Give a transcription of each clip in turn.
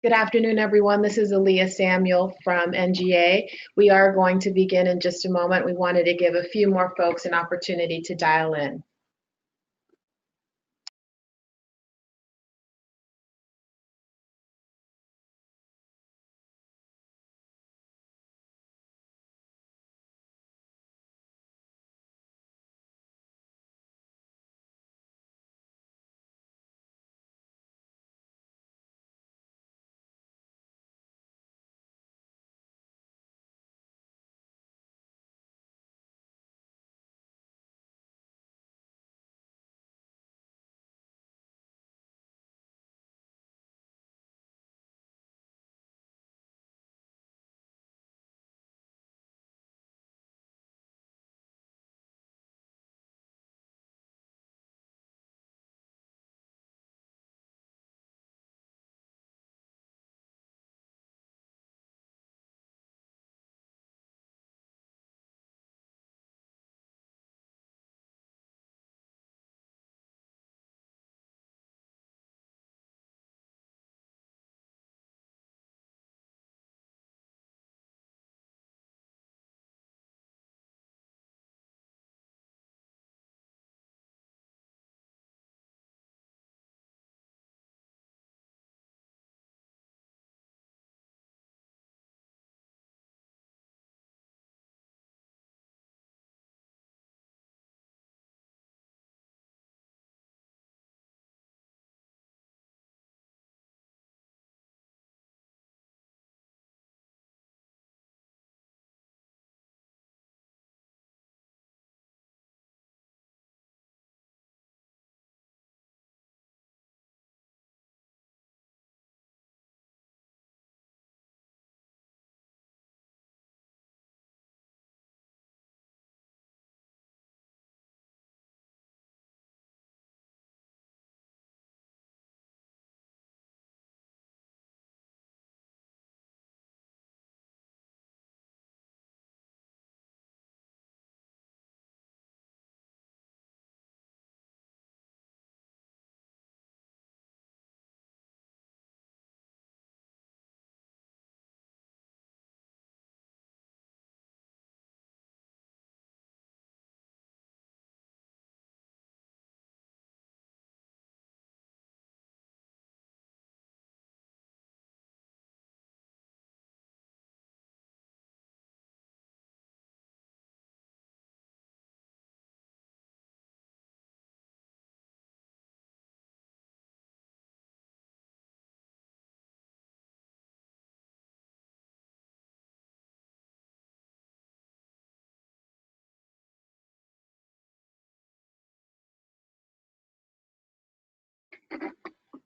Good afternoon, everyone. This is Aaliyah Samuel from NGA. We are going to begin in just a moment. We wanted to give a few more folks an opportunity to dial in.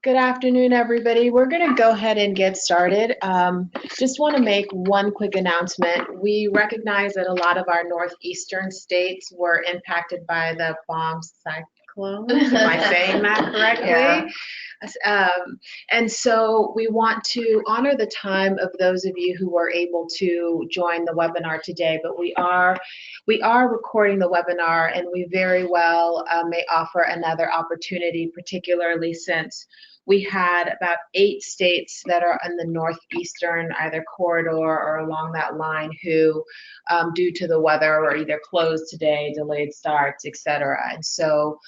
Good afternoon, everybody. We're going to go ahead and get started. Just want to make one quick announcement. We recognize that a lot of our northeastern states were impacted by the bomb cyclone. Am I saying that correctly? Yeah. And so we want to honor the time of those of you who were able to join the webinar today, but we are recording the webinar, and we very well may offer another opportunity, particularly since we had about 8 states that are in the northeastern either corridor or along that line who, due to the weather, were either closed today, delayed starts, etc. And so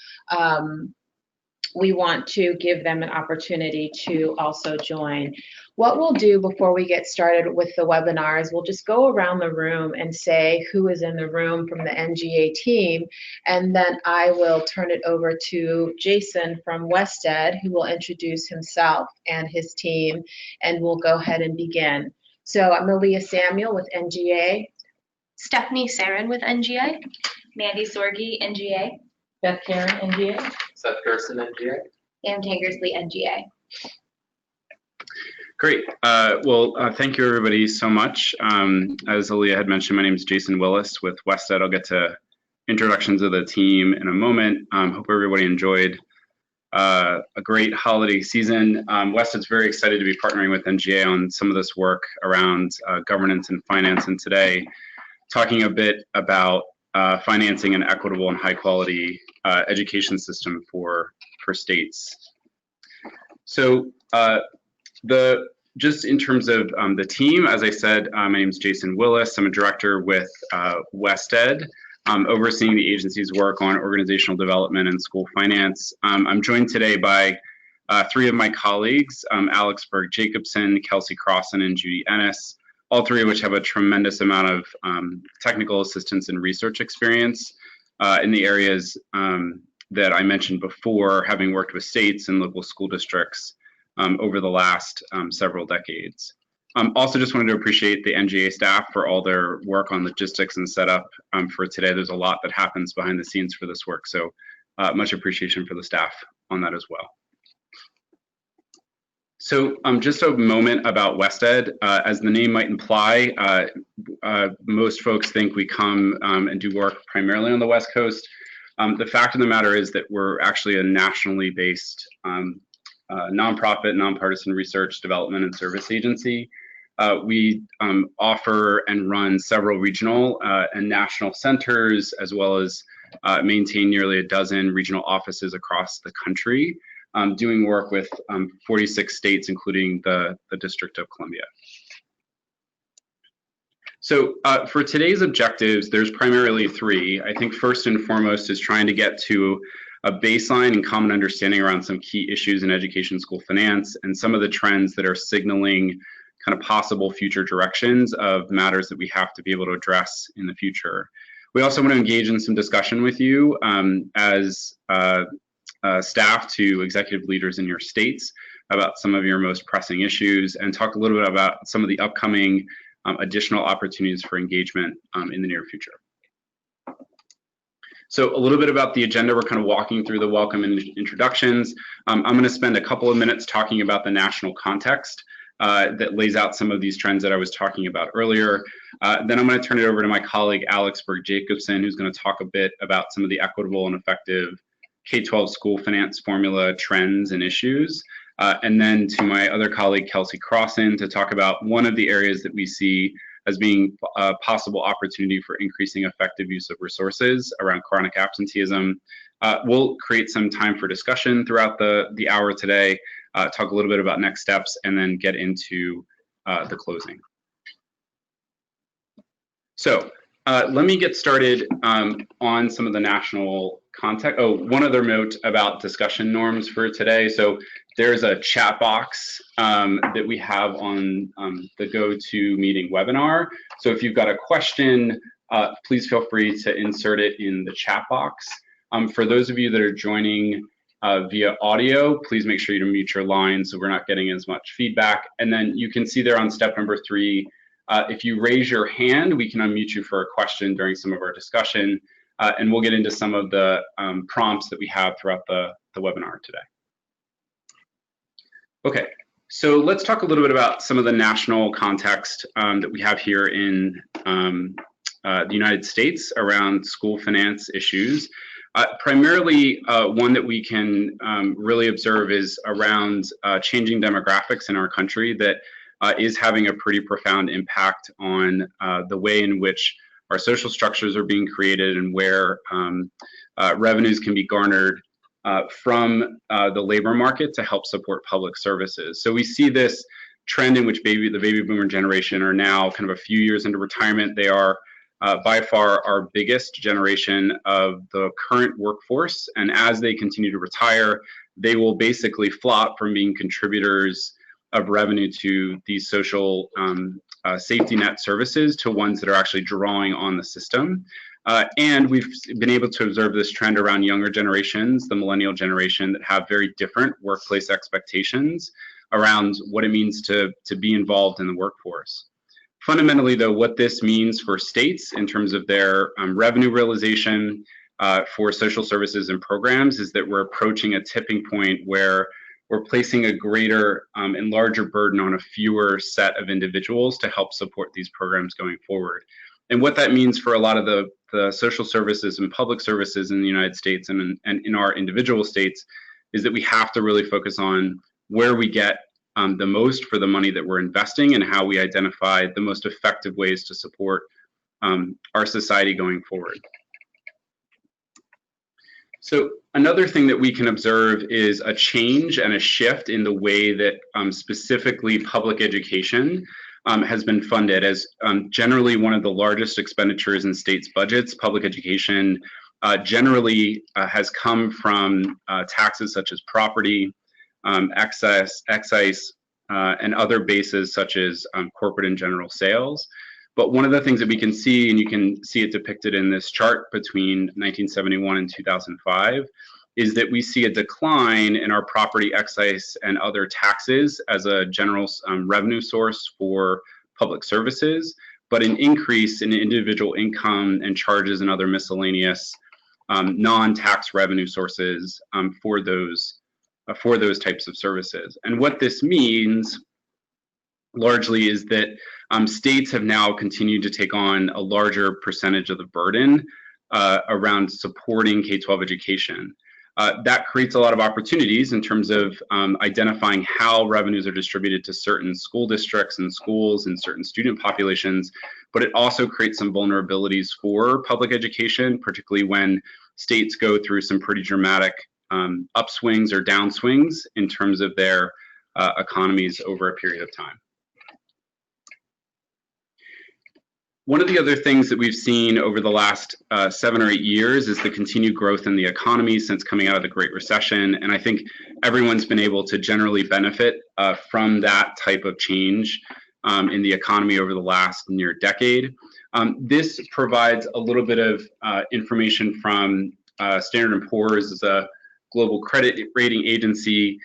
we want to give them an opportunity to also join. What we'll do before we get started with the webinar is we'll just go around the room and say who is in the room from the NGA team, and then I will turn it over to Jason from WestEd, who will introduce himself and his team, and we'll go ahead and begin. So I'm Aaliyah Samuel with NGA. Stephanie Sarin with NGA. Mandy Sorgi, NGA. Beth Karen, NGA. Seth Gerson, NGA. Sam Tankersley, NGA. Great. Thank you everybody so much. As Aaliyah had mentioned, my name is Jason Willis with WestEd. I'll get to introductions of the team in a moment. Hope everybody enjoyed a great holiday season. WestEd's very excited to be partnering with NGA on some of this work around governance and finance, and today talking a bit about financing an equitable and high quality education system for states. So the just in terms of the team, as I said, my name is Jason Willis. I'm a director with WestEd, overseeing the agency's work on organizational development and school finance. I'm joined today by three of my colleagues, Alex Berg-Jacobson, Kelsey Crossan, and Judy Ennis, all three of which have a tremendous amount of technical assistance and research experience in the areas that I mentioned before, having worked with states and local school districts over the last several decades. Also just wanted to appreciate the NGA staff for all their work on logistics and setup for today. There's a lot that happens behind the scenes for this work, so much appreciation for the staff on that as well. So just a moment about WestEd. As the name might imply, most folks think we come and do work primarily on the West Coast. The fact of the matter is that we're actually a nationally based nonprofit, nonpartisan research, development, and service agency. We offer and run several regional and national centers, as well as maintain nearly a dozen regional offices across the country, doing work with 46 states, including the District of Columbia. So for today's objectives, there's primarily three. I think first and foremost is trying to get to a baseline and common understanding around some key issues in education school finance and some of the trends that are signaling kind of possible future directions of matters that we have to be able to address in the future. We also want to engage in some discussion with you as staff to executive leaders in your states about some of your most pressing issues and talk a little bit about some of the upcoming additional opportunities for engagement in the near future. So a little bit about the agenda. We're kind of walking through the welcome and introductions. I'm going to spend a couple of minutes talking about the national context that lays out some of these trends that I was talking about earlier. Then I'm going to turn it over to my colleague, Alex Berg-Jacobson, who's going to talk a bit about some of the equitable and effective K-12 school finance formula trends and issues. And then to my other colleague, Kelsey Crossan, to talk about one of the areas that we see as being a possible opportunity for increasing effective use of resources around chronic absenteeism. We'll create some time for discussion throughout the hour today, talk a little bit about next steps, and then get into the closing. So let me get started on some of the national context. Oh, one other note about discussion norms for today. So there's a chat box that we have on the GoToMeeting webinar. So if you've got a question, please feel free to insert it in the chat box. For those of you that are joining via audio, please make sure you mute your line so we're not getting as much feedback. And then you can see there on step number 3, if you raise your hand, we can unmute you for a question during some of our discussion, and we'll get into some of the prompts that we have throughout the webinar today. Okay, so let's talk a little bit about some of the national context that we have here in the United States around school finance issues. Primarily, one that we can really observe is around changing demographics in our country that is having a pretty profound impact on the way in which our social structures are being created and where revenues can be garnered from the labor market to help support public services. So we see this trend in which the baby boomer generation are now kind of a few years into retirement. They are by far our biggest generation of the current workforce. And as they continue to retire, they will basically flop from being contributors of revenue to these social safety net services to ones that are actually drawing on the system. And we've been able to observe this trend around younger generations, the millennial generation, that have very different workplace expectations around what it means to be involved in the workforce. Fundamentally, though, what this means for states in terms of their revenue realization for social services and programs is that we're approaching a tipping point where we're placing a greater and larger burden on a fewer set of individuals to help support these programs going forward. And what that means for a lot of the social services and public services in the United States and in our individual states is that we have to really focus on where we get the most for the money that we're investing and how we identify the most effective ways to support our society going forward. So another thing that we can observe is a change and a shift in the way that specifically public education has been funded. As generally one of the largest expenditures in states' budgets, public education generally has come from taxes such as property, excise, and other bases such as corporate and general sales. But one of the things that we can see, and you can see it depicted in this chart between 1971 and 2005, is that we see a decline in our property, excise, and other taxes as a general revenue source for public services, but an increase in individual income and charges and other miscellaneous non-tax revenue sources for those types of services. And what this means largely is that states have now continued to take on a larger percentage of the burden around supporting K-12 education. That creates a lot of opportunities in terms of identifying how revenues are distributed to certain school districts and schools and certain student populations, but it also creates some vulnerabilities for public education, particularly when states go through some pretty dramatic upswings or downswings in terms of their economies over a period of time. One of the other things that we've seen over the last 7 or 8 years is the continued growth in the economy since coming out of the Great Recession. And I think everyone's been able to generally benefit from that type of change in the economy over the last near decade. This provides a little bit of information from Standard & Poor's, as a global credit rating agency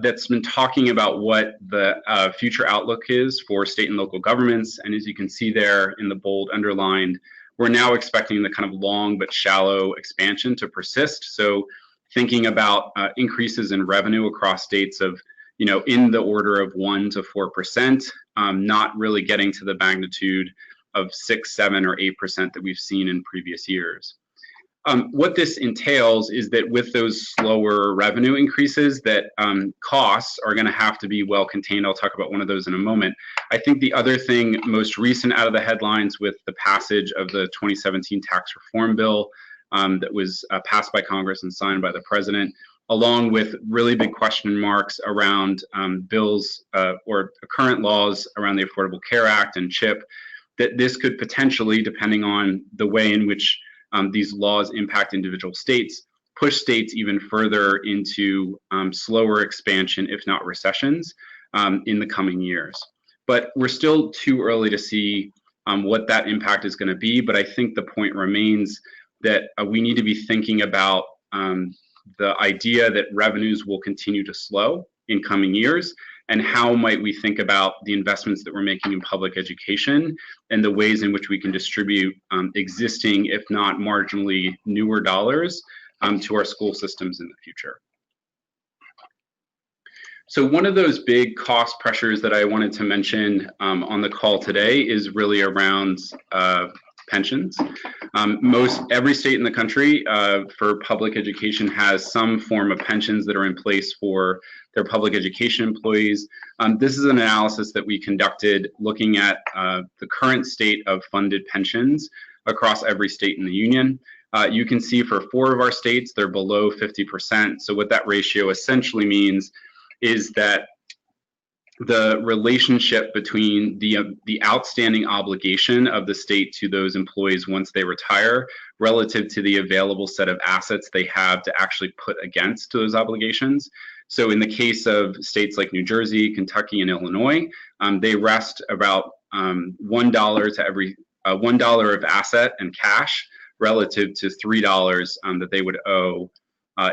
that's been talking about what the future outlook is for state and local governments. And as you can see there in the bold underlined, we're now expecting the kind of long but shallow expansion to persist. So thinking about increases in revenue across states of, in the order of 1 to 4%, not really getting to the magnitude of 6, 7, or 8% that we've seen in previous years. What this entails is that with those slower revenue increases, that costs are going to have to be well contained. I'll talk about one of those in a moment. I think the other thing most recent out of the headlines with the passage of the 2017 tax reform bill that was passed by Congress and signed by the president, along with really big question marks around bills or current laws around the Affordable Care Act and CHIP, that this could potentially, depending on the way in which these laws impact individual states, push states even further into slower expansion, if not recessions, in the coming years. But we're still too early to see what that impact is going to be. But I think the point remains that we need to be thinking about the idea that revenues will continue to slow in coming years, and how might we think about the investments that we're making in public education and the ways in which we can distribute existing, if not marginally newer dollars to our school systems in the future. So one of those big cost pressures that I wanted to mention on the call today is really around pensions. Every state in the country for public education has some form of pensions that are in place for their public education employees. This is an analysis that we conducted looking at the current state of funded pensions across every state in the union. You can see for 4 of our states, they're below 50%. So what that ratio essentially means is that the relationship between the outstanding obligation of the state to those employees once they retire relative to the available set of assets they have to actually put against those obligations. So in the case of states like New Jersey, Kentucky, and Illinois, they rest about $1 to every $1 of asset and cash relative to $3 that they would owe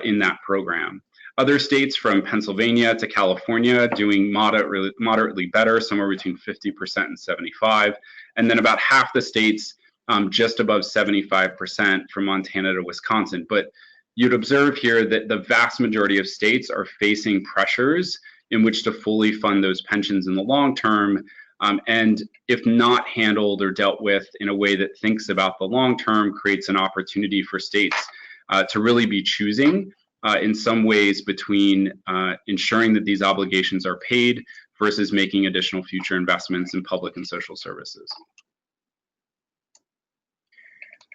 in that program. Other states from Pennsylvania to California doing moderately better, somewhere between 50% and 75%. And then about half the states just above 75% from Montana to Wisconsin. But you'd observe here that the vast majority of states are facing pressures in which to fully fund those pensions in the long term. And if not handled or dealt with in a way that thinks about the long term, creates an opportunity for states to really be choosing in some ways between ensuring that these obligations are paid versus making additional future investments in public and social services.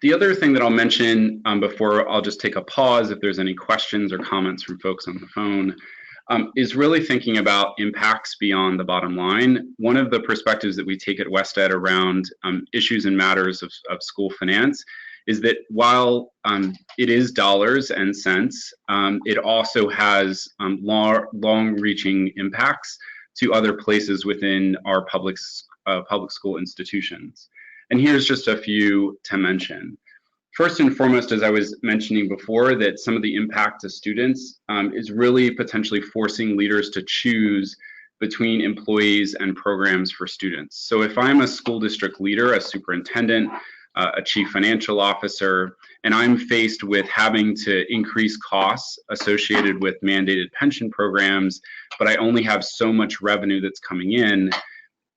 The other thing that I'll mention before I'll just take a pause if there's any questions or comments from folks on the phone is really thinking about impacts beyond the bottom line. One of the perspectives that we take at WestEd around issues and matters of school finance is that while it is dollars and cents, it also has long-reaching impacts to other places within our public school institutions. And here's just a few to mention. First and foremost, as I was mentioning before, that some of the impact to students is really potentially forcing leaders to choose between employees and programs for students. So if I'm a school district leader, a superintendent, a chief financial officer, and I'm faced with having to increase costs associated with mandated pension programs, but I only have so much revenue that's coming in,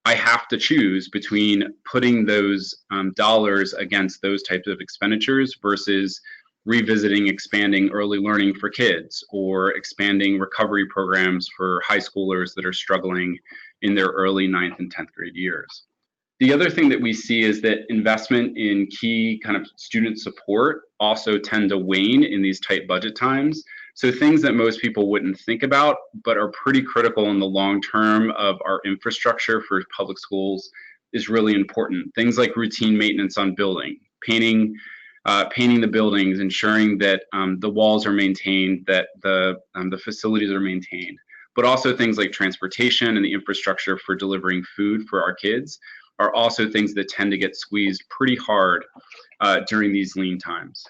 I have to choose between putting those dollars against those types of expenditures versus revisiting expanding early learning for kids or expanding recovery programs for high schoolers that are struggling in their early 9th and 10th grade years. The other thing that we see is that investment in key kind of student support also tend to wane in these tight budget times. So things that most people wouldn't think about, but are pretty critical in the long term of our infrastructure for public schools is really important. Things like routine maintenance on building, painting the buildings, ensuring that the walls are maintained, that the facilities are maintained, but also things like transportation and the infrastructure for delivering food for our kids are also things that tend to get squeezed pretty hard during these lean times.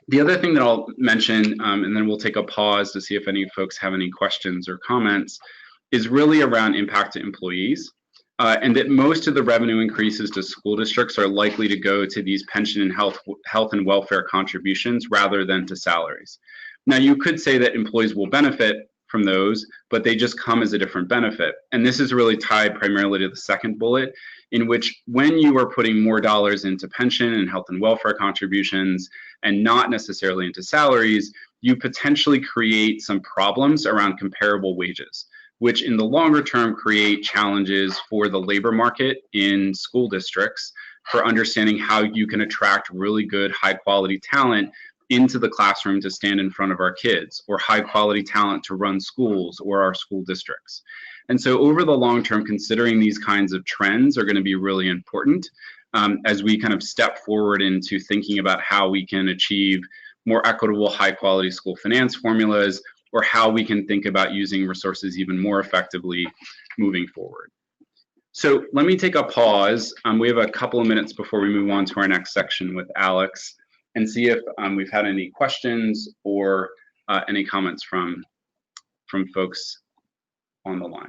The other thing that I'll mention, and then we'll take a pause to see if any folks have any questions or comments, is really around impact to employees, and that most of the revenue increases to school districts are likely to go to these pension and health and welfare contributions rather than to salaries. Now, you could say that employees will benefit from those, but they just come as a different benefit. And this is really tied primarily to the second bullet, in which when you are putting more dollars into pension and health and welfare contributions and not necessarily into salaries, you potentially create some problems around comparable wages, which in the longer term create challenges for the labor market in school districts for understanding how you can attract really good high quality talent into the classroom to stand in front of our kids, or high quality talent to run schools or our school districts. And so over the long term, considering these kinds of trends are going to be really important as we kind of step forward into thinking about how we can achieve more equitable, high quality school finance formulas, or how we can think about using resources even more effectively moving forward. So let me take a pause. We have a couple of minutes before we move on to our next section with Alex, and see if we've had any questions or any comments from folks on the line.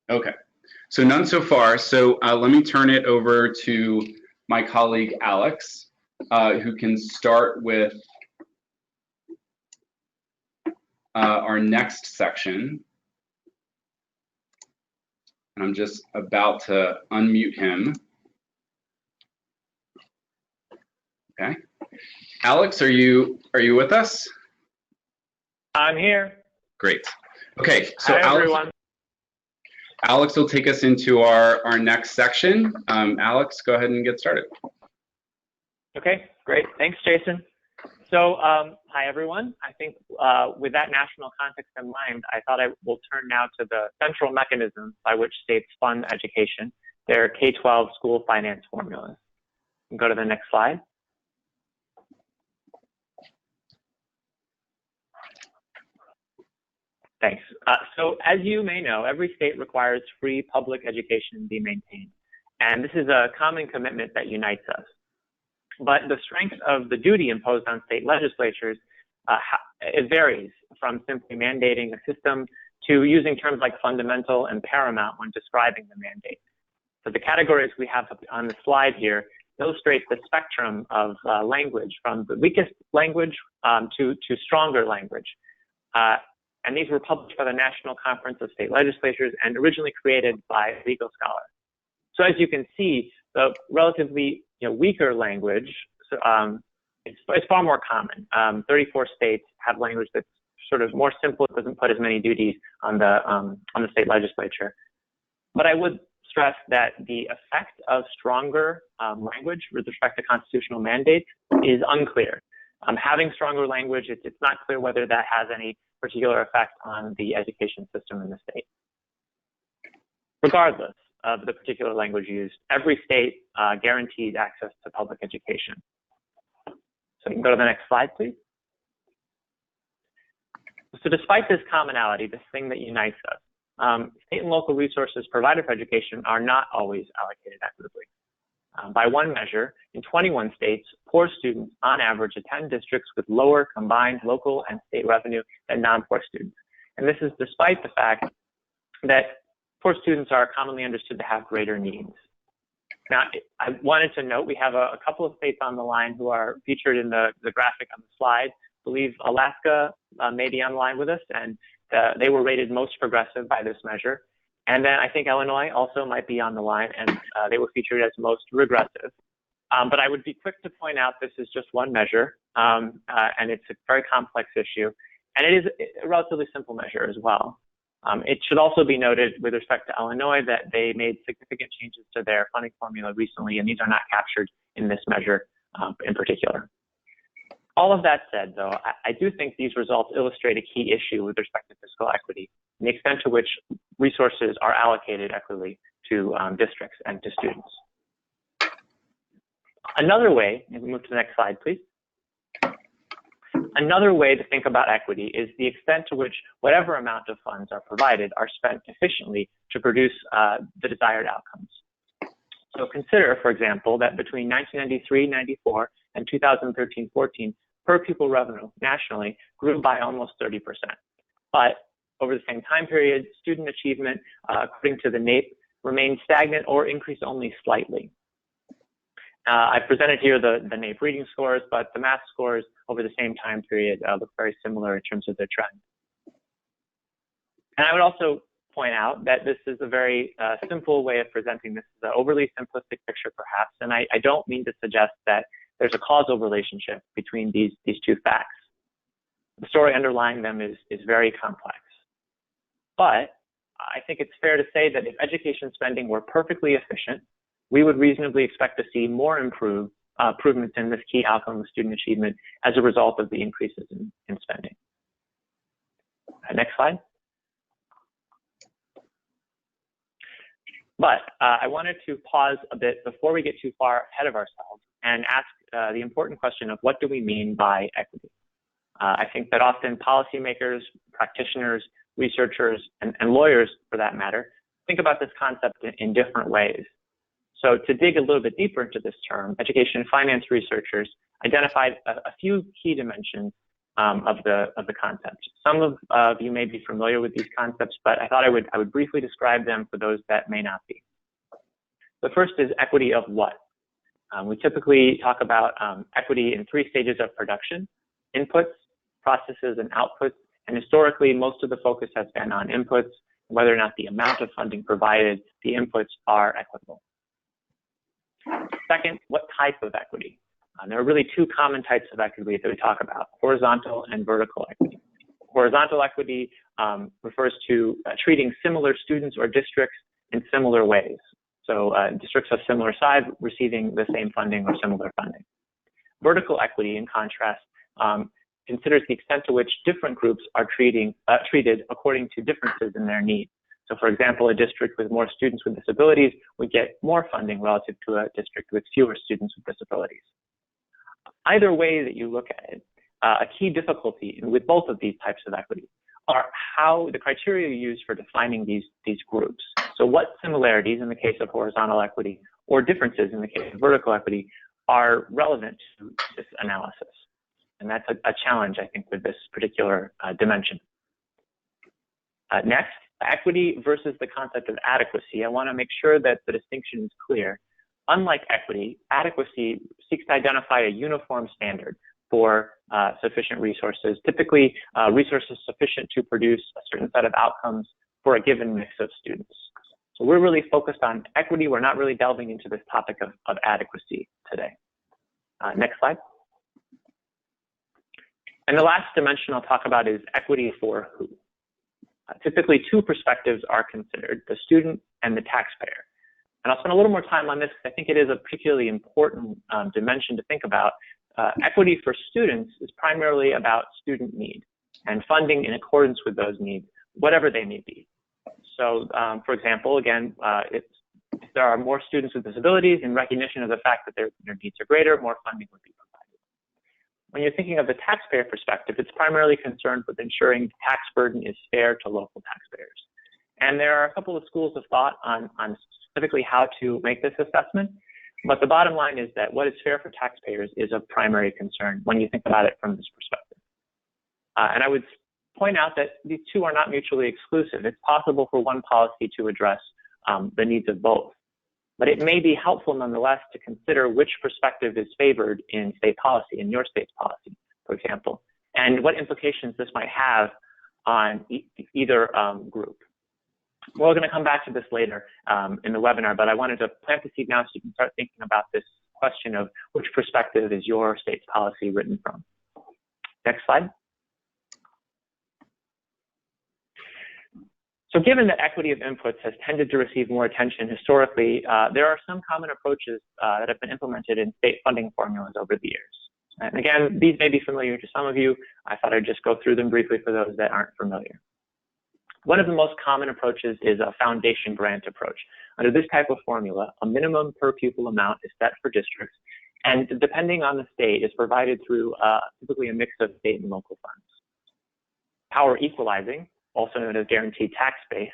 Okay, so none so far. So let me turn it over to my colleague Alex, who can start with our next section. And I'm just about to unmute him. Okay. Alex, are you with us? I'm here. Great. Okay, so Hi, everyone. Alex will take us into our next section. Alex, go ahead and get started. Okay, great. Thanks, Jason. So, hi, everyone. I think with that national context in mind, I thought I will turn now to the central mechanisms by which states fund education, their K-12 school finance formulas. Go to the next slide. Thanks. So as you may know, every state requires free public education be maintained. And this is a common commitment that unites us. But the strength of the duty imposed on state legislatures, it varies from simply mandating a system to using terms like fundamental and paramount when describing the mandate. So the categories we have on the slide here illustrate the spectrum of language from the weakest language to stronger language. And these were published by the National Conference of State Legislatures and originally created by legal scholars. So as you can see, the relatively weaker language it's far more common. 34 states have language that's sort of more simple. It doesn't put as many duties on the state legislature. But I would stress that the effect of stronger language with respect to constitutional mandates is unclear. Having stronger language, it's not clear whether that has any particular effect on the education system in the state. Regardless of the particular language used, every state guarantees access to public education. So you can go to the next slide, please. So despite this commonality, this thing that unites us, state and local resources provided for education are not always allocated equitably. By one measure, in 21 states, poor students on average attend districts with lower combined local and state revenue than non-poor students. And this is despite the fact that poor students are commonly understood to have greater needs. Now, I wanted to note we have a couple of states on the line who are featured in the graphic on the slide. I believe Alaska may be on the line with us, and they were rated most progressive by this measure. And then I think Illinois also might be on the line, and they were featured as most regressive. But I would be quick to point out this is just one measure, and it's a very complex issue. And it is a relatively simple measure as well. It should also be noted with respect to Illinois that they made significant changes to their funding formula recently, and these are not captured in this measure in particular. All of that said, though, I do think these results illustrate a key issue with respect to fiscal equity and the extent to which resources are allocated equitably to districts and to students. Another way, and we move to the next slide, please. Another way to think about equity is the extent to which whatever amount of funds are provided are spent efficiently to produce the desired outcomes. So consider, for example, that between 1993-94 and 2013-14, per pupil revenue nationally grew by almost 30%. But over the same time period, student achievement, according to the NAEP, remained stagnant or increased only slightly. I presented here the NAEP reading scores, but the math scores over the same time period look very similar in terms of the trend. And I would also point out that this is a very simple way of presenting this. Is an overly simplistic picture, perhaps, and I don't mean to suggest that there's a causal relationship between these two facts. The story underlying them is very complex. But I think it's fair to say that if education spending were perfectly efficient, we would reasonably expect to see more improvements in this key outcome of student achievement as a result of the increases in spending. Next slide. But I wanted to pause a bit before we get too far ahead of ourselves and ask the important question of what do we mean by equity? I think that often policymakers, practitioners, researchers, and lawyers, for that matter, think about this concept in different ways. So to dig a little bit deeper into this term, education and finance researchers identified a few key dimensions of the concept. Some of you may be familiar with these concepts, but I thought I would briefly describe them for those that may not be. The first is equity of what? We typically talk about equity in three stages of production: inputs, processes, and outputs. And historically, most of the focus has been on inputs, whether or not the amount of funding provided, the inputs are equitable. Second, what type of equity? There are really two common types of equity that we talk about: horizontal and vertical equity. Horizontal equity refers to treating similar students or districts in similar ways. So districts of similar size receiving the same funding or similar funding. Vertical equity, in contrast, considers the extent to which different groups are treated according to differences in their needs. So for example, a district with more students with disabilities would get more funding relative to a district with fewer students with disabilities. Either way that you look at it, a key difficulty with both of these types of equity are how the criteria used for defining these groups. So what similarities in the case of horizontal equity or differences in the case of vertical equity are relevant to this analysis? And that's a challenge, I think, with this particular dimension. Next, equity versus the concept of adequacy. I want to make sure that the distinction is clear. Unlike equity, adequacy seeks to identify a uniform standard for sufficient resources, typically resources sufficient to produce a certain set of outcomes for a given mix of students. So we're really focused on equity. We're not really delving into this topic of adequacy today. Next slide. And the last dimension I'll talk about is equity for who. Typically, two perspectives are considered: the student and the taxpayer. And I'll spend a little more time on this because I think it is a particularly important dimension to think about. Equity for students is primarily about student need and funding in accordance with those needs, whatever they may be. So, for example, again, if there are more students with disabilities, in recognition of the fact that their needs are greater, more funding would be provided. When you're thinking of the taxpayer perspective, it's primarily concerned with ensuring the tax burden is fair to local taxpayers. And there are a couple of schools of thought on specifically how to make this assessment. But the bottom line is that what is fair for taxpayers is of primary concern when you think about it from this perspective. And I would point out that these two are not mutually exclusive. It's possible for one policy to address the needs of both. But it may be helpful nonetheless to consider which perspective is favored in state policy, in your state's policy, for example, and what implications this might have on either group. We're going to come back to this later in the webinar, but I wanted to plant the seed now so you can start thinking about this question of which perspective is your state's policy written from. Next slide. So given that equity of inputs has tended to receive more attention historically, there are some common approaches that have been implemented in state funding formulas over the years. And again, these may be familiar to some of you. I thought I'd just go through them briefly for those that aren't familiar. One of the most common approaches is a foundation grant approach. Under this type of formula, a minimum per pupil amount is set for districts, and depending on the state, is provided through typically a mix of state and local funds. Power equalizing, also known as guaranteed tax base,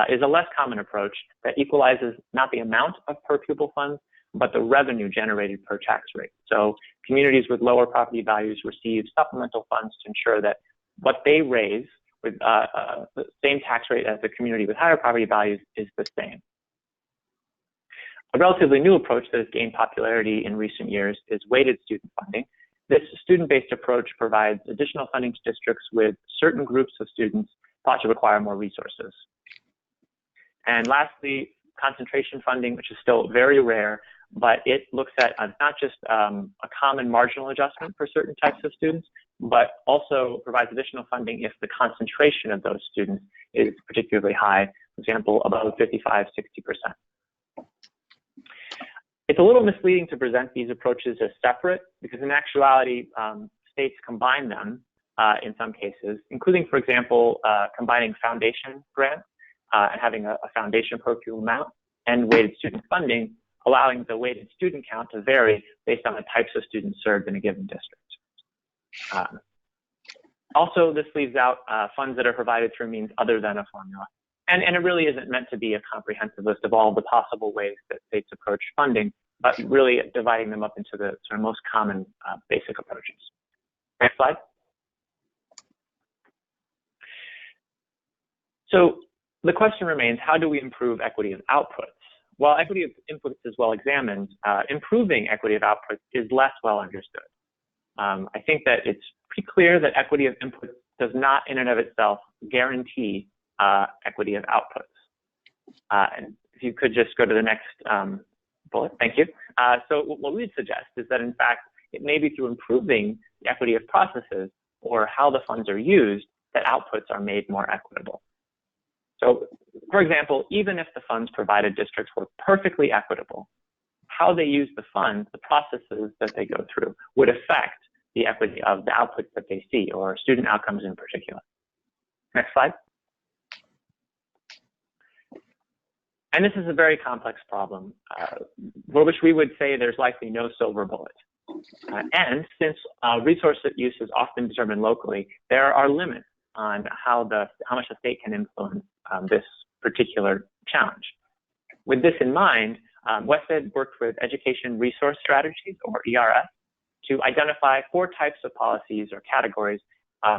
is a less common approach that equalizes not the amount of per pupil funds, but the revenue generated per tax rate. So communities with lower property values receive supplemental funds to ensure that what they raise with the same tax rate as the community with higher property values is the same. A relatively new approach that has gained popularity in recent years is weighted student funding. This student-based approach provides additional funding to districts with certain groups of students thought to require more resources. And lastly, concentration funding, which is still very rare, but it looks at not just a common marginal adjustment for certain types of students, but also provides additional funding if the concentration of those students is particularly high, for example, above 55, 60%. It's a little misleading to present these approaches as separate because in actuality, states combine them in some cases, including, for example, combining foundation grants and having a foundation per pupil amount and weighted student funding, allowing the weighted student count to vary based on the types of students served in a given district. Also, this leaves out funds that are provided through means other than a formula. And it really isn't meant to be a comprehensive list of all the possible ways that states approach funding, but really dividing them up into the sort of most common basic approaches. Next slide. So the question remains, how do we improve equity of outputs? While equity of inputs is well examined, improving equity of outputs is less well understood. I think that it's pretty clear that equity of inputs does not in and of itself guarantee equity of outputs. And if you could just go to the next bullet, thank you. So what we'd suggest is that in fact, it may be through improving the equity of processes or how the funds are used that outputs are made more equitable. So for example, even if the funds provided districts were perfectly equitable, how they use the funds, the processes that they go through would affect the equity of the outputs that they see or student outcomes in particular. Next slide. And this is a very complex problem for which we would say there's likely no silver bullet. And since resource use is often determined locally, there are limits on how much the state can influence this particular challenge. With this in mind, WestEd worked with Education Resource Strategies, or ERS, to identify 4 types of policies or categories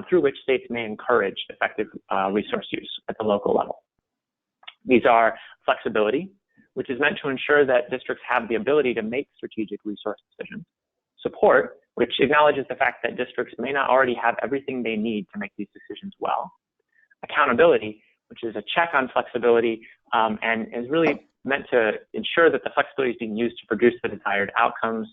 through which states may encourage effective resource use at the local level. These are flexibility, which is meant to ensure that districts have the ability to make strategic resource decisions. Support, which acknowledges the fact that districts may not already have everything they need to make these decisions well. Accountability, which is a check on flexibility and is really meant to ensure that the flexibility is being used to produce the desired outcomes,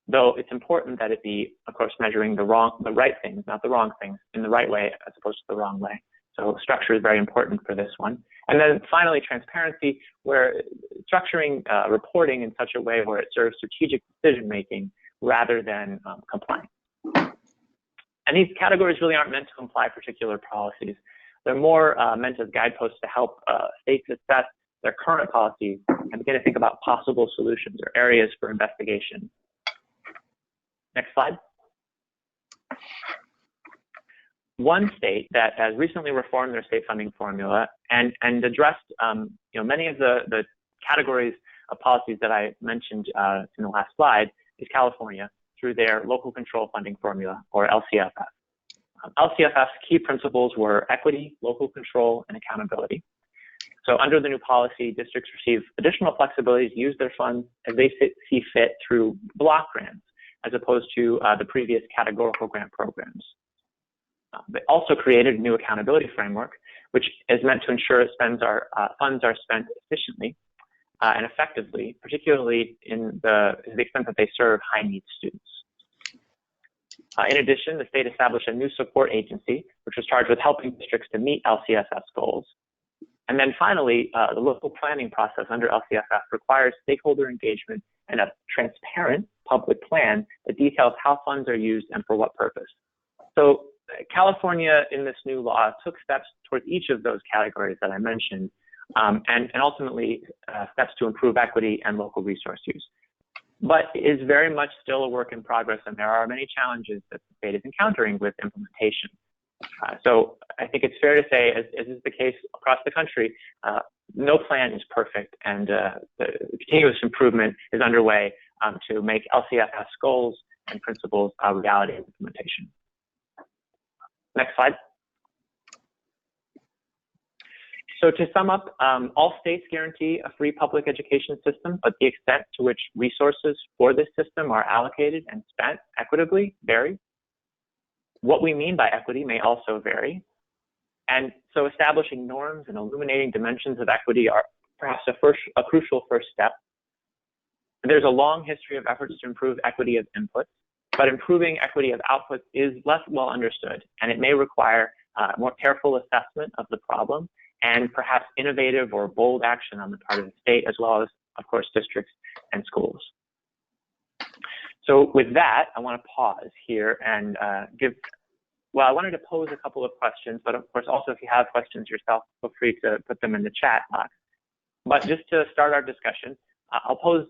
though it's important that it be, of course, measuring the right things, not the wrong things, in the right way as opposed to the wrong way. So structure is very important for this one. And then finally, transparency, where structuring reporting in such a way where it serves strategic decision-making rather than compliance. And these categories really aren't meant to imply particular policies. They're more meant as guideposts to help states assess their current policies and begin to think about possible solutions or areas for investigation. Next slide. One state that has recently reformed their state funding formula and addressed many of the categories of policies that I mentioned in the last slide is California through their local control funding formula, or LCFF. LCFF's key principles were equity, local control, and accountability. So under the new policy, districts receive additional flexibility to use their funds as they see fit through block grants, as opposed to the previous categorical grant programs. They also created a new accountability framework, which is meant to ensure funds are spent efficiently and effectively, particularly to the extent that they serve high-needs students. In addition, the state established a new support agency, which was charged with helping districts to meet LCFF's goals. And then finally, the local planning process under LCFF requires stakeholder engagement and a transparent public plan that details how funds are used and for what purpose. So California in this new law took steps towards each of those categories that I mentioned, and ultimately steps to improve equity and local resource use. But it is very much still a work in progress, and there are many challenges that the state is encountering with implementation. So I think it's fair to say, as is the case across the country, no plan is perfect, and the continuous improvement is underway to make LCFS goals and principles a reality of implementation. Next slide. So to sum up, all states guarantee a free public education system, but the extent to which resources for this system are allocated and spent equitably vary. What we mean by equity may also vary. And so establishing norms and illuminating dimensions of equity are perhaps a crucial first step. There's a long history of efforts to improve equity of inputs, but improving equity of outputs is less well understood, and it may require more careful assessment of the problem and perhaps innovative or bold action on the part of the state, as well as, of course, districts and schools. So with that, I want to pause here and I wanted to pose a couple of questions, but of course, also if you have questions yourself, feel free to put them in the chat box. But just to start our discussion, I'll pose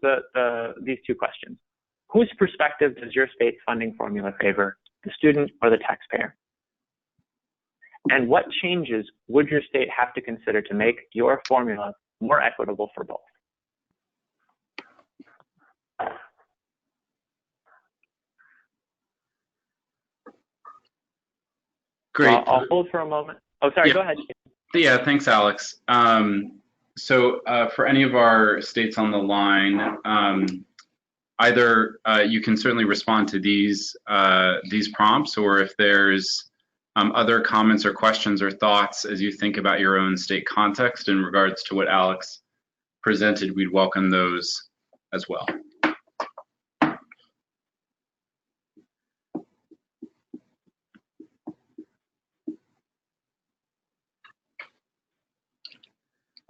these two questions. Whose perspective does your state's funding formula favor, the student or the taxpayer? And what changes would your state have to consider to make your formula more equitable for both? Great. So I'll hold for a moment. Oh, sorry, go ahead. Yeah, thanks, Alex. So for any of our states on the line, either you can certainly respond to these prompts, or if there's other comments or questions or thoughts as you think about your own state context in regards to what Alex presented, we'd welcome those as well.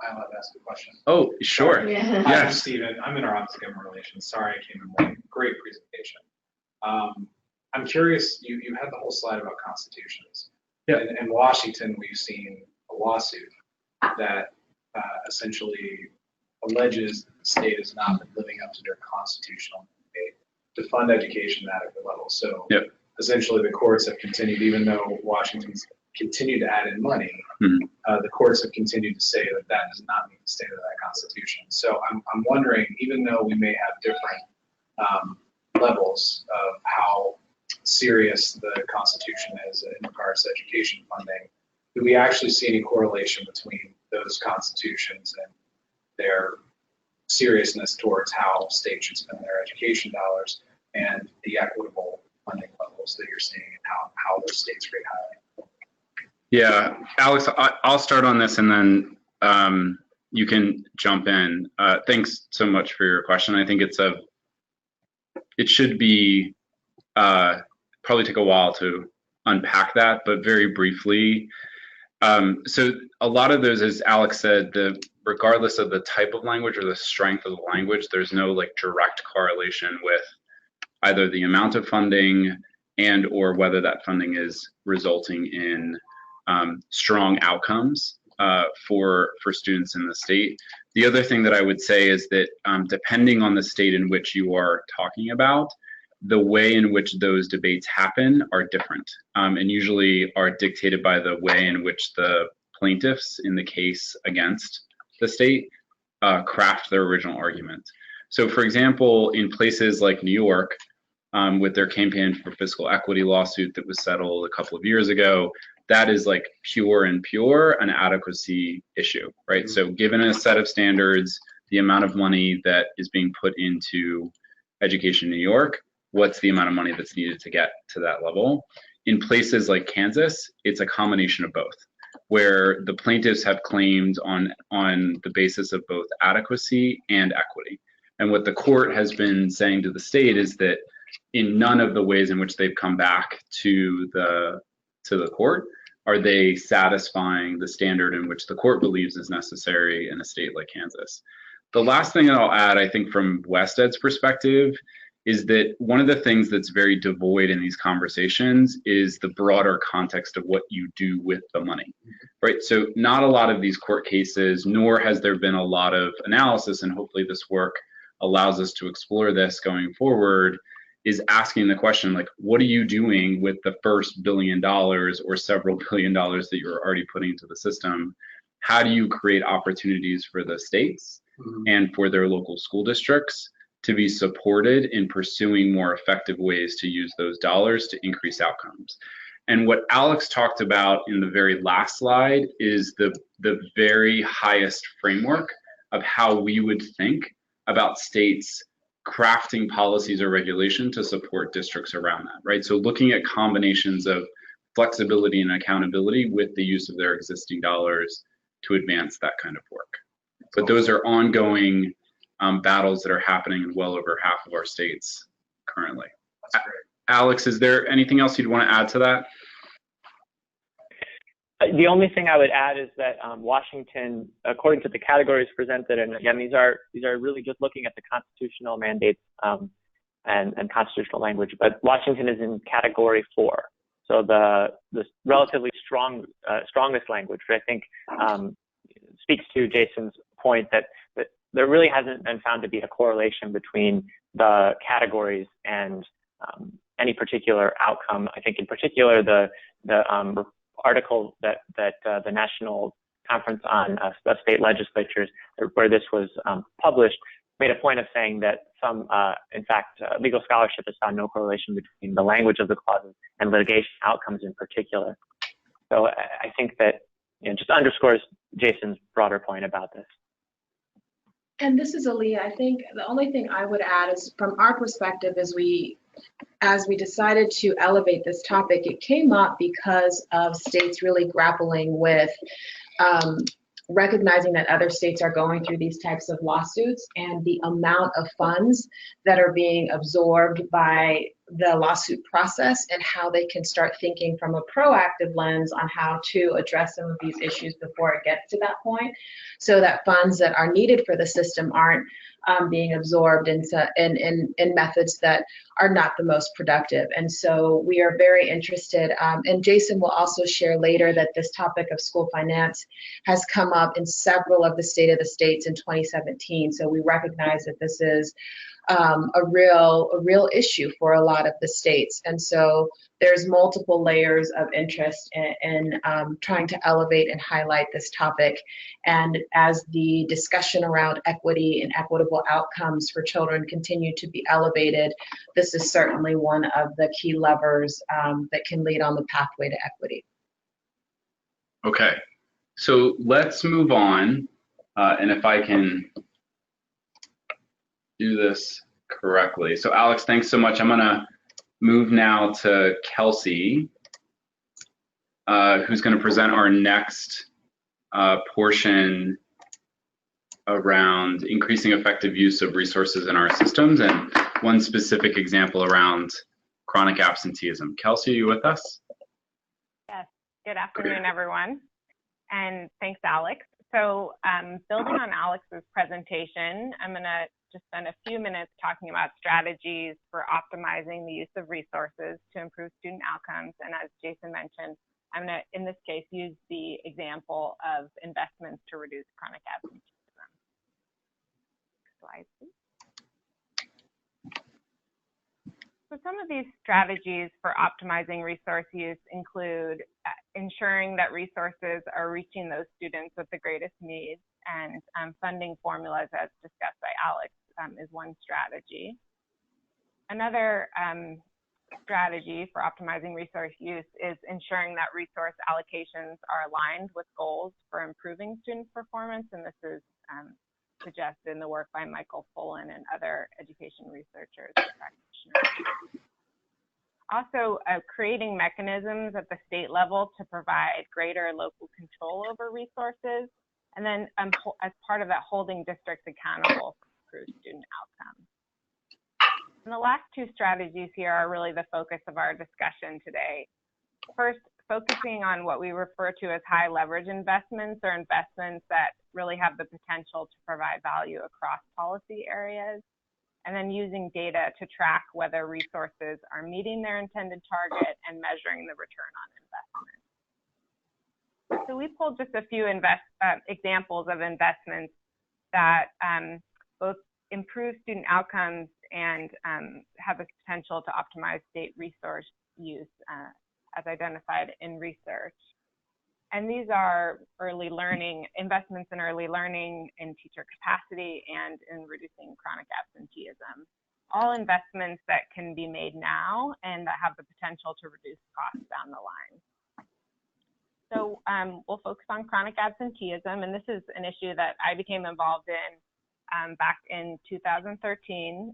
I'm allowed to ask a question. Oh, sure. Yeah. Hi, I'm Steven. I'm in our Office of Government Relations. Sorry I came in late. Great presentation. I'm curious, you had the whole slide about constitutions. Yeah. In Washington, we've seen a lawsuit that essentially alleges the state has not been living up to their constitutional mandate to fund education at adequate levels. So essentially the courts have continued, even though Washington's continued to add in money, the courts have continued to say that that does not meet the state of that constitution. So I'm wondering, even though we may have different levels of how serious the Constitution is in regards to education funding, do we actually see any correlation between those constitutions and their seriousness towards how states should spend their education dollars and the equitable funding levels that you're seeing and how those states rate high? Yeah, Alex, I'll start on this and then you can jump in. Thanks so much for your question. I think it should be probably take a while to unpack that, but very briefly, So a lot of those, as Alex said, regardless of the type of language or the strength of the language, there's no like direct correlation with either the amount of funding and or whether that funding is resulting in strong outcomes for students in the state. The other thing that I would say is that depending on the state in which you are talking about, the way in which those debates happen are different and usually are dictated by the way in which the plaintiffs in the case against the state craft their original argument. So for example, in places like New York, with their campaign for fiscal equity lawsuit that was settled a couple of years ago, that is like pure an adequacy issue, right? So given a set of standards, the amount of money that is being put into education in New York, what's the amount of money that's needed to get to that level? In places like Kansas, it's a combination of both, where the plaintiffs have claimed on the basis of both adequacy and equity. And what the court has been saying to the state is that in none of the ways in which they've come back to the court are they satisfying the standard in which the court believes is necessary in a state like Kansas. The last thing that I'll add, I think from WestEd's perspective, is that one of the things that's very devoid in these conversations is the broader context of what you do with the money, right? So not a lot of these court cases, nor has there been a lot of analysis, and hopefully this work allows us to explore this going forward, is asking the question, like, what are you doing with the first $1 billion or several $1 billion that you're already putting into the system? How do you create opportunities for the states and for their local school districts to be supported in pursuing more effective ways to use those dollars to increase outcomes? And what Alex talked about in the very last slide is the very highest framework of how we would think about states crafting policies or regulation to support districts around that, right? So looking at combinations of flexibility and accountability with the use of their existing dollars to advance that kind of work. But those are ongoing battles that are happening in well over half of our states currently. Alex, is there anything else you'd want to add to that? The only thing I would add is that Washington, according to the categories presented, and again, these are really just looking at the constitutional mandates and constitutional language, but Washington is in category 4. So the relatively strongest language, which I think speaks to Jason's point that there really hasn't been found to be a correlation between the categories and any particular outcome. I think in particular the article that the National Conference on State Legislatures, where this was published, made a point of saying that some, in fact, legal scholarship has found no correlation between the language of the clauses and litigation outcomes in particular. So I think that just underscores Jason's broader point about this. And this is Aaliyah. I think the only thing I would add is from our perspective as we decided to elevate this topic, it came up because of states really grappling with recognizing that other states are going through these types of lawsuits and the amount of funds that are being absorbed by the lawsuit process and how they can start thinking from a proactive lens on how to address some of these issues before it gets to that point, so that funds that are needed for the system aren't being absorbed in methods that are not the most productive. And so we are very interested, and Jason will also share later that this topic of school finance has come up in several of the State of the States in 2017. So we recognize that this is a real issue for a lot of the states. And so there's multiple layers of interest in trying to elevate and highlight this topic. And as the discussion around equity and equitable outcomes for children continue to be elevated, this is certainly one of the key levers that can lead on the pathway to equity. Okay, so let's move on. And if I can do this correctly. So Alex, thanks so much. I'm gonna move now to Kelsey, who's gonna present our next portion around increasing effective use of resources in our systems, and one specific example around chronic absenteeism. Kelsey, are you with us? Yes, good afternoon, everyone. And thanks, Alex. So building on Alex's presentation, I'm going to just spend a few minutes talking about strategies for optimizing the use of resources to improve student outcomes. And as Jason mentioned, I'm going to, in this case, use the example of investments to reduce chronic absenteeism. Slide, please. So some of these strategies for optimizing resource use include ensuring that resources are reaching those students with the greatest needs, and funding formulas, as discussed by Alex, is one strategy. Another strategy for optimizing resource use is ensuring that resource allocations are aligned with goals for improving student performance, and this is suggested in the work by Michael Fullen and other education researchers and practitioners. Also, creating mechanisms at the state level to provide greater local control over resources, and then as part of that, holding districts accountable for improved student outcomes. And the last two strategies here are really the focus of our discussion today. First, focusing on what we refer to as high leverage investments, or investments that really have the potential to provide value across policy areas, and then using data to track whether resources are meeting their intended target and measuring the return on investment. So we pulled just a few examples of investments that both improve student outcomes and have the potential to optimize state resource use as identified in research. And these are early learning, investments in early learning, in teacher capacity, and in reducing chronic absenteeism. All investments that can be made now and that have the potential to reduce costs down the line. So we'll focus on chronic absenteeism, and this is an issue that I became involved in back in 2013,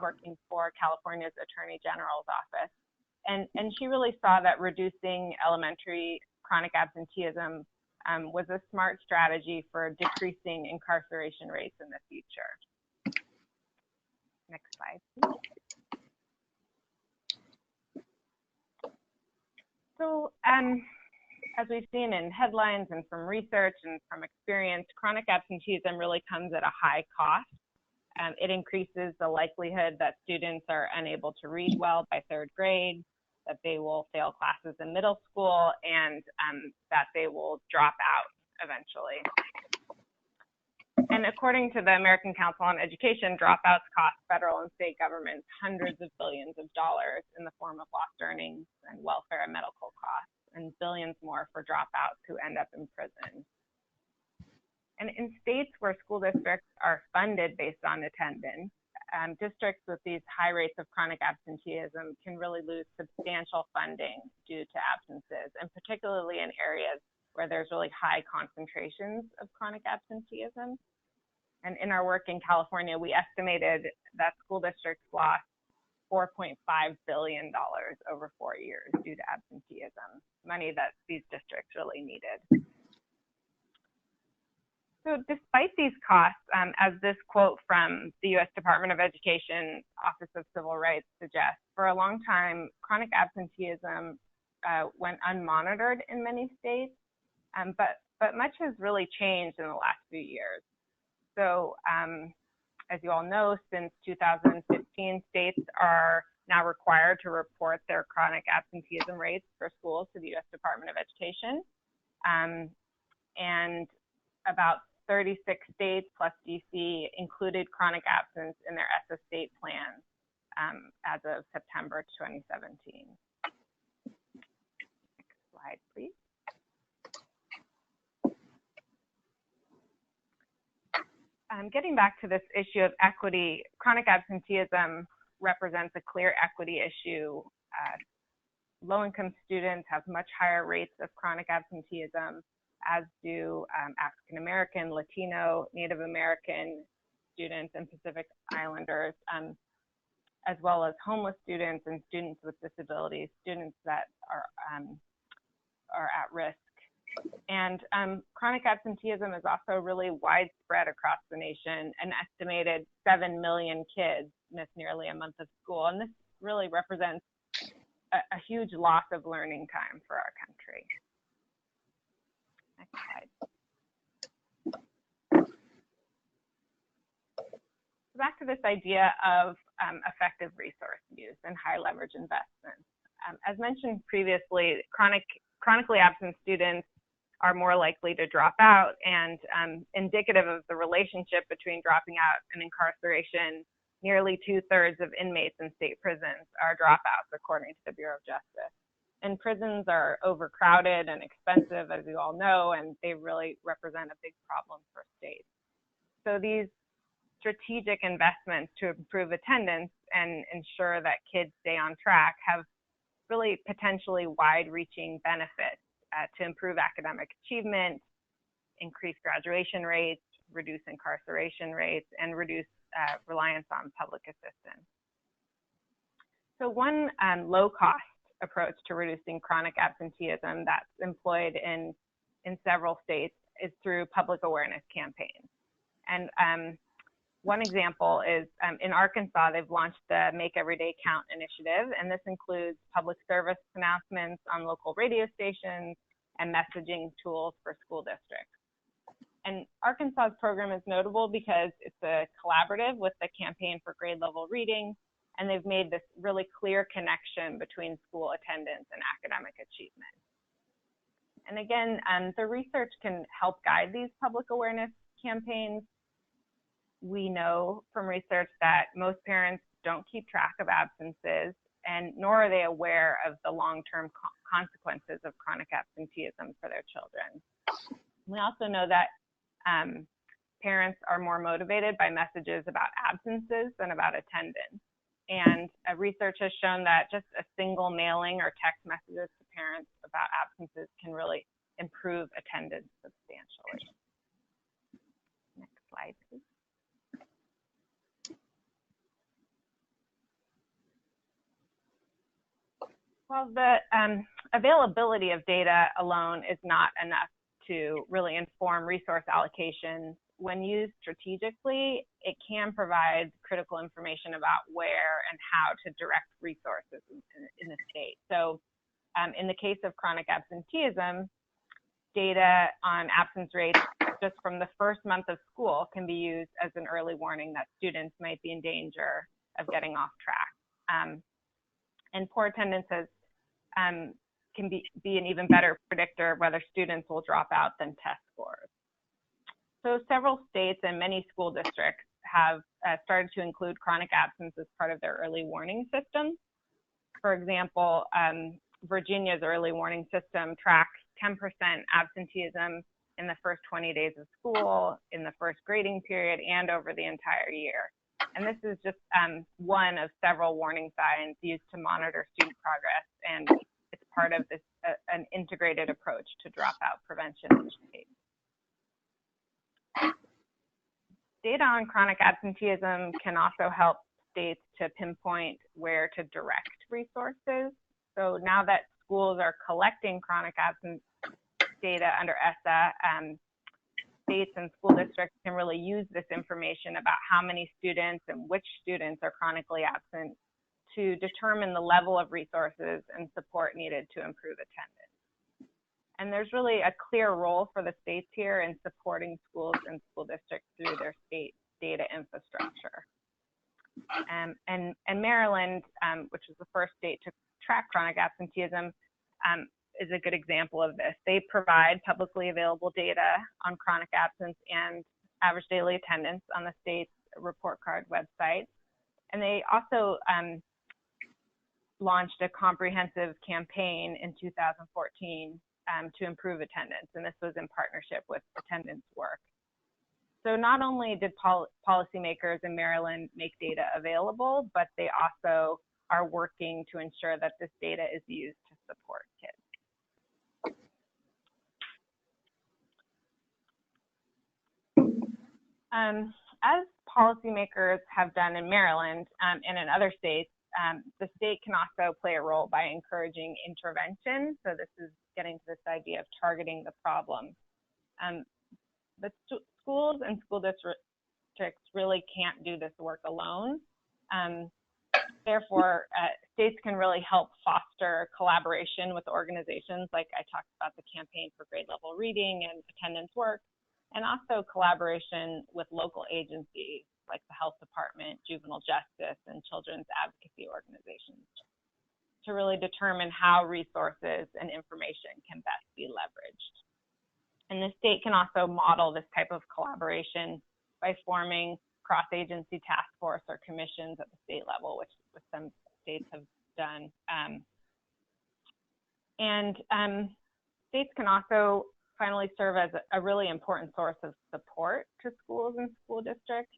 working for California's Attorney General's office. And she really saw that reducing elementary chronic absenteeism was a smart strategy for decreasing incarceration rates in the future. Next slide, please. So as we've seen in headlines and from research and from experience, chronic absenteeism really comes at a high cost. It increases the likelihood that students are unable to read well by third grade, that they will fail classes in middle school, and that they will drop out eventually. And according to the American Council on Education, dropouts cost federal and state governments hundreds of billions of dollars in the form of lost earnings and welfare and medical costs, and billions more for dropouts who end up in prison. And in states where school districts are funded based on attendance, districts with these high rates of chronic absenteeism can really lose substantial funding due to absences, and particularly in areas where there's really high concentrations of chronic absenteeism. And in our work in California, we estimated that school districts lost $4.5 billion over 4 years due to absenteeism, money that these districts really needed. So despite these costs, as this quote from the U.S. Department of Education Office of Civil Rights suggests, for a long time, chronic absenteeism went unmonitored in many states, but much has really changed in the last few years. So as you all know, since 2015, states are now required to report their chronic absenteeism rates for schools to the U.S. Department of Education. And about 36 states plus DC included chronic absence in their ESSA state plans as of September 2017. Next slide, please. Getting back to this issue of equity, chronic absenteeism represents a clear equity issue. Low-income students have much higher rates of chronic absenteeism, as do African American, Latino, Native American students, and Pacific Islanders, as well as homeless students and students with disabilities, students that are at risk. And chronic absenteeism is also really widespread across the nation. An estimated 7 million kids miss nearly a month of school, and this really represents a huge loss of learning time for our country. Next slide. So back to this idea of effective resource use and high leverage investments. As mentioned previously, chronically absent students are more likely to drop out, and indicative of the relationship between dropping out and incarceration, nearly 2/3 of inmates in state prisons are dropouts, according to the Bureau of Justice. And prisons are overcrowded and expensive, as you all know, and they really represent a big problem for states. So these strategic investments to improve attendance and ensure that kids stay on track have really potentially wide-reaching benefits to improve academic achievement, increase graduation rates, reduce incarceration rates, and reduce reliance on public assistance. So one low-cost approach to reducing chronic absenteeism that's employed in several states is through public awareness campaigns. And one example is in Arkansas, they've launched the Make Every Day Count initiative, and this includes public service announcements on local radio stations and messaging tools for school districts. And Arkansas's program is notable because it's a collaborative with the Campaign for Grade Level Reading, and they've made this really clear connection between school attendance and academic achievement. And again, the research can help guide these public awareness campaigns. We know from research that most parents don't keep track of absences, and nor are they aware of the long-term consequences of chronic absenteeism for their children. We also know that parents are more motivated by messages about absences than about attendance. And research has shown that just a single mailing or text messages to parents about absences can really improve attendance substantially. Next slide, please. Well, the availability of data alone is not enough to really inform resource allocations. When used strategically, it can provide critical information about where and how to direct resources in the state. So in the case of chronic absenteeism, data on absence rates just from the first month of school can be used as an early warning that students might be in danger of getting off track. And poor attendance can be an even better predictor of whether students will drop out than test scores. So several states and many school districts have started to include chronic absence as part of their early warning system. For example, Virginia's early warning system tracks 10% absenteeism in the first 20 days of school, in the first grading period, and over the entire year. And this is just one of several warning signs used to monitor student progress, and it's part of this an integrated approach to dropout prevention in the state. Data on chronic absenteeism can also help states to pinpoint where to direct resources. So now that schools are collecting chronic absence data under ESSA, states and school districts can really use this information about how many students and which students are chronically absent to determine the level of resources and support needed to improve attendance. And there's really a clear role for the states here in supporting schools and school districts through their state data infrastructure. And Maryland, which is the first state to track chronic absenteeism, is a good example of this. They provide publicly available data on chronic absence and average daily attendance on the state's report card website. And they also launched a comprehensive campaign in 2014 to improve attendance, and this was in partnership with Attendance Work. So not only did policymakers in Maryland make data available, but they also are working to ensure that this data is used to support kids. As policymakers have done in Maryland and in other states, the state can also play a role by encouraging intervention. So this is getting to this idea of targeting the problem. But schools and school districts really can't do this work alone. Therefore, states can really help foster collaboration with organizations like I talked about the Campaign for Grade Level Reading and Attendance Work, and also collaboration with local agencies like the Health Department, Juvenile Justice, and Children's Advocacy organizations to really determine how resources and information can best be leveraged. And the state can also model this type of collaboration by forming cross-agency task force or commissions at the state level, which some states have done. States can also finally serve as a really important source of support to schools and school districts.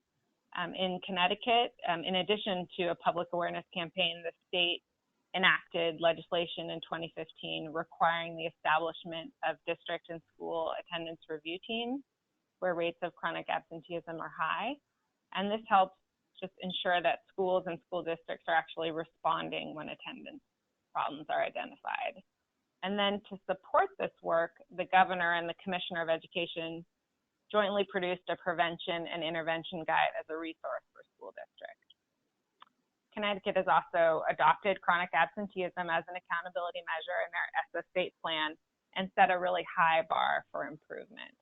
In Connecticut, in addition to a public awareness campaign, the state enacted legislation in 2015 requiring the establishment of district and school attendance review teams where rates of chronic absenteeism are high. And this helps just ensure that schools and school districts are actually responding when attendance problems are identified. And then to support this work, the governor and the commissioner of education jointly produced a prevention and intervention guide as a resource for school districts. Connecticut has also adopted chronic absenteeism as an accountability measure in their ESSA state plan and set a really high bar for improvement.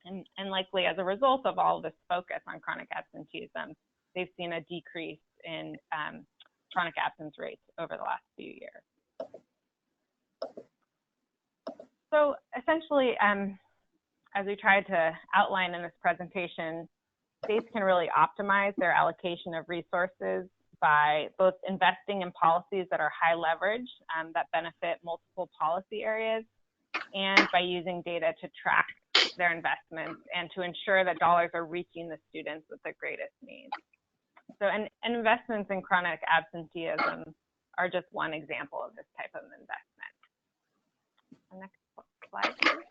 And likely as a result of all of this focus on chronic absenteeism, they've seen a decrease in chronic absence rates over the last few years. So essentially, as we tried to outline in this presentation, states can really optimize their allocation of resources by both investing in policies that are high leverage that benefit multiple policy areas, and by using data to track their investments and to ensure that dollars are reaching the students with the greatest needs. So, and investments in chronic absenteeism are just one example of this type of investment. Next slide, please.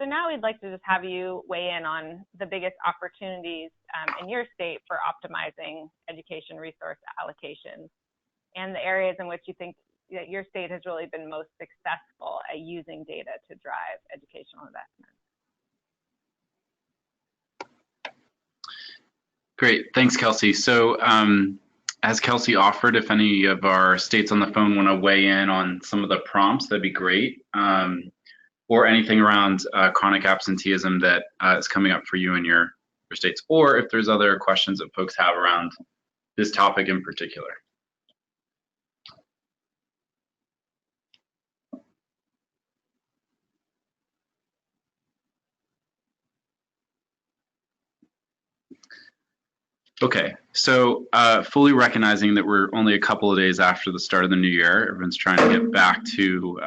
So now we'd like to just have you weigh in on the biggest opportunities in your state for optimizing education resource allocations and the areas in which you think that your state has really been most successful at using data to drive educational investment. Great, thanks, Kelsey. So as Kelsey offered, if any of our states on the phone want to weigh in on some of the prompts, that'd be great. Or anything around chronic absenteeism that is coming up for you in your states, or if there's other questions that folks have around this topic in particular. Okay, so fully recognizing that we're only a couple of days after the start of the new year, everyone's trying to get back to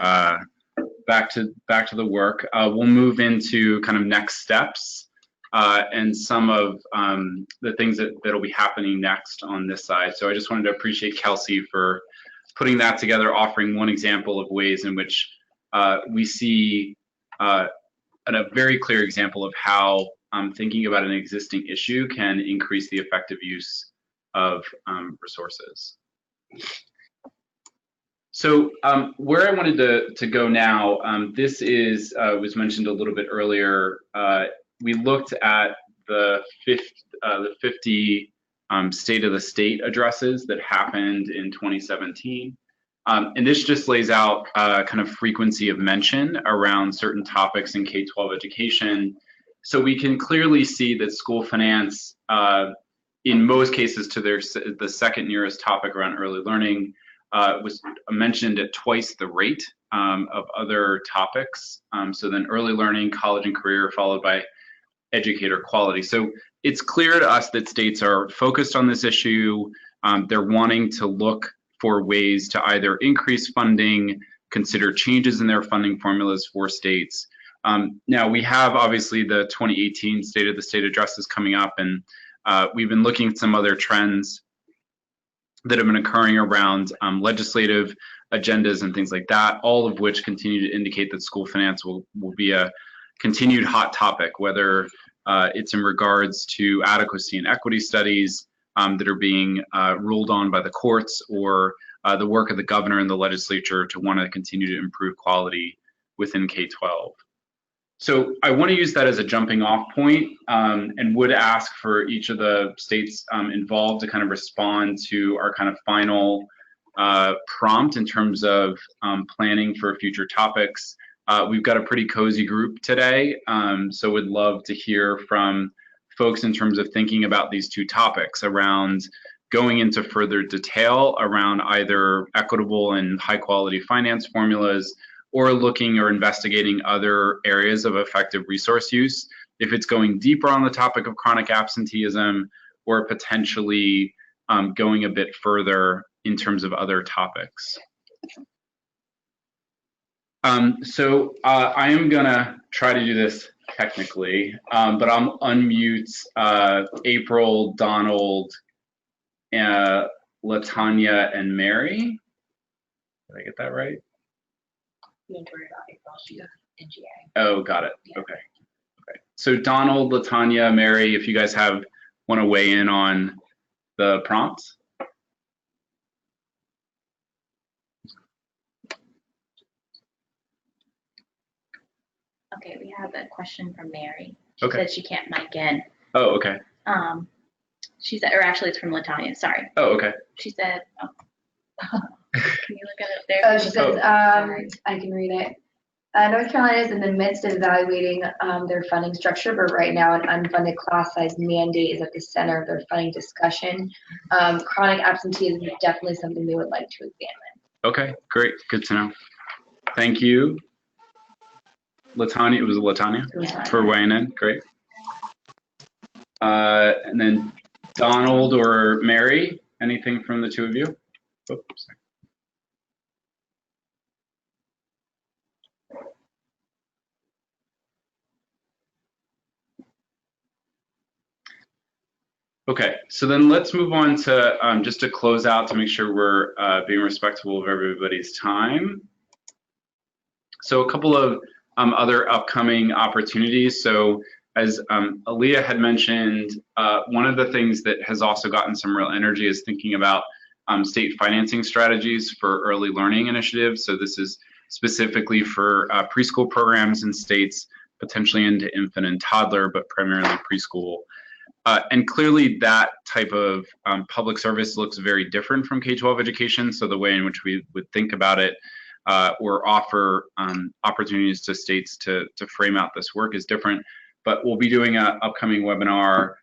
the work. We'll move into kind of next steps and some of the things that'll be happening next on this side. So I just wanted to appreciate Kelsey for putting that together, offering one example of ways in which we see a very clear example of how thinking about an existing issue can increase the effective use of resources. So where I wanted to go now, this is was mentioned a little bit earlier. We looked at the 50 State of the State addresses that happened in 2017. And this just lays out kind of frequency of mention around certain topics in K-12 education. So we can clearly see that school finance, in most cases to the second nearest topic around early learning, was mentioned at twice the rate of other topics. So then early learning, college and career, followed by educator quality. So it's clear to us that states are focused on this issue. They're wanting to look for ways to either increase funding, consider changes in their funding formulas for states. Now we have obviously the 2018 State of the State addresses coming up, and we've been looking at some other trends that have been occurring around legislative agendas and things like that, all of which continue to indicate that school finance will be a continued hot topic, whether it's in regards to adequacy and equity studies that are being ruled on by the courts, or the work of the governor and the legislature to want to continue to improve quality within K-12. So I want to use that as a jumping off point, and would ask for each of the states involved to kind of respond to our kind of final prompt in terms of planning for future topics. We've got a pretty cozy group today, so would love to hear from folks in terms of thinking about these two topics around going into further detail around either equitable and high quality finance formulas, or looking or investigating other areas of effective resource use, if it's going deeper on the topic of chronic absenteeism, or potentially going a bit further in terms of other topics. So I am gonna try to do this technically, but I'm unmute April, Donald, Latanya, and Mary. Did I get that right? You don't worry about April, she's NGA. Oh, got it. Yeah. Okay. Okay. So Donald, Latanya, Mary, if you guys want to weigh in on the prompts. Okay, we have a question from Mary. She Okay. said she can't mic in. Oh, okay. She said, or actually it's from Latanya, sorry. Oh, okay. She said, can you look at it there? She says, I can read it. North Carolina is in the midst of evaluating their funding structure, but right now an unfunded class size mandate is at the center of their funding discussion. Chronic absenteeism is definitely something they would like to examine. Okay, great. Good to know. Thank you. Latanya, it was Latanya for weighing in. Great. And then Donald or Mary, anything from the two of you? Oops. Okay, so then let's move on to just to close out to make sure we're being respectful of everybody's time. So a couple of other upcoming opportunities. So as Aaliyah had mentioned, one of the things that has also gotten some real energy is thinking about state financing strategies for early learning initiatives. So this is specifically for preschool programs in states, potentially into infant and toddler, but primarily preschool. And clearly that type of public service looks very different from K-12 education. So the way in which we would think about it or offer opportunities to states to frame out this work is different. But we'll be doing an upcoming webinar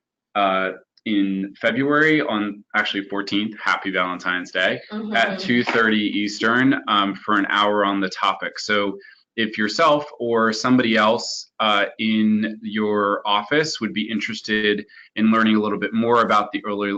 in February on actually 14th, Happy Valentine's Day, at 2:30 Eastern for an hour on the topic. So if yourself or somebody else in your office would be interested in learning a little bit more about the early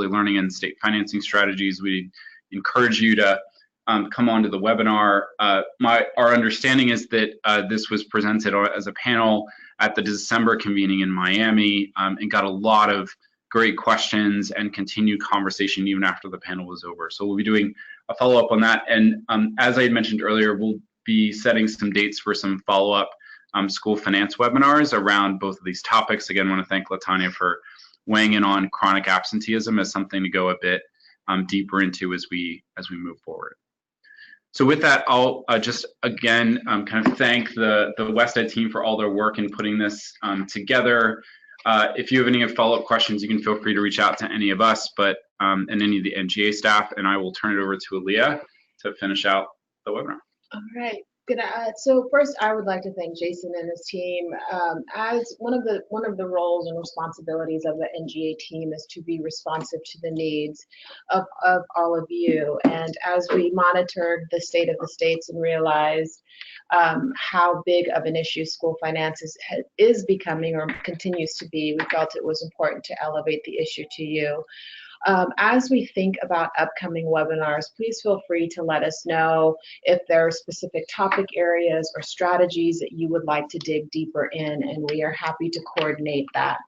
learning and state financing strategies, we encourage you to come onto the webinar. Our understanding is that this was presented as a panel at the December convening in Miami and got a lot of great questions and continued conversation even after the panel was over. So we'll be doing a follow-up on that. And as I had mentioned earlier, we'll be setting some dates for some follow-up school finance webinars around both of these topics. Again, I want to thank Latanya for weighing in on chronic absenteeism as something to go a bit deeper into as we move forward. So with that, I'll just again kind of thank the WestEd team for all their work in putting this together. If you have any follow-up questions, you can feel free to reach out to any of us, and any of the NGA staff, and I will turn it over to Aaliyah to finish out the webinar. All right. Good. So first, I would like to thank Jason and his team. As one of the roles and responsibilities of the NGA team is to be responsive to the needs of all of you. And as we monitored the state of the states and realized how big of an issue school finances is becoming or continues to be, we felt it was important to elevate the issue to you. As we think about upcoming webinars, please feel free to let us know if there are specific topic areas or strategies that you would like to dig deeper in, and we are happy to coordinate that.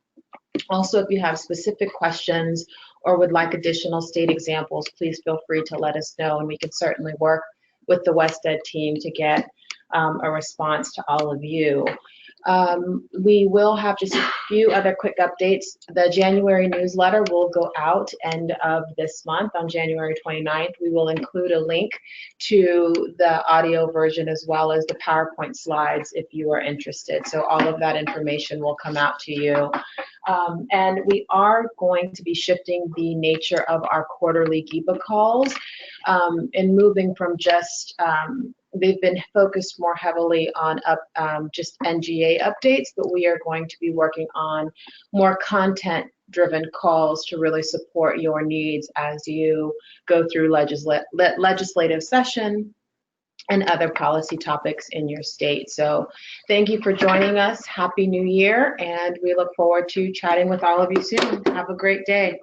Also, if you have specific questions or would like additional state examples, please feel free to let us know, and we can certainly work with the WestEd team to get a response to all of you. We will have just a few other quick updates. The January newsletter will go out end of this month on January 29th. We will include a link to the audio version as well as the PowerPoint slides if you are interested. So all of that information will come out to you. And we are going to be shifting the nature of our quarterly GIPA calls and moving from just they've been focused more heavily on just NGA updates, but we are going to be working on more content-driven calls to really support your needs as you go through legislative session and other policy topics in your state. So thank you for joining us. Happy New Year, and we look forward to chatting with all of you soon. Have a great day.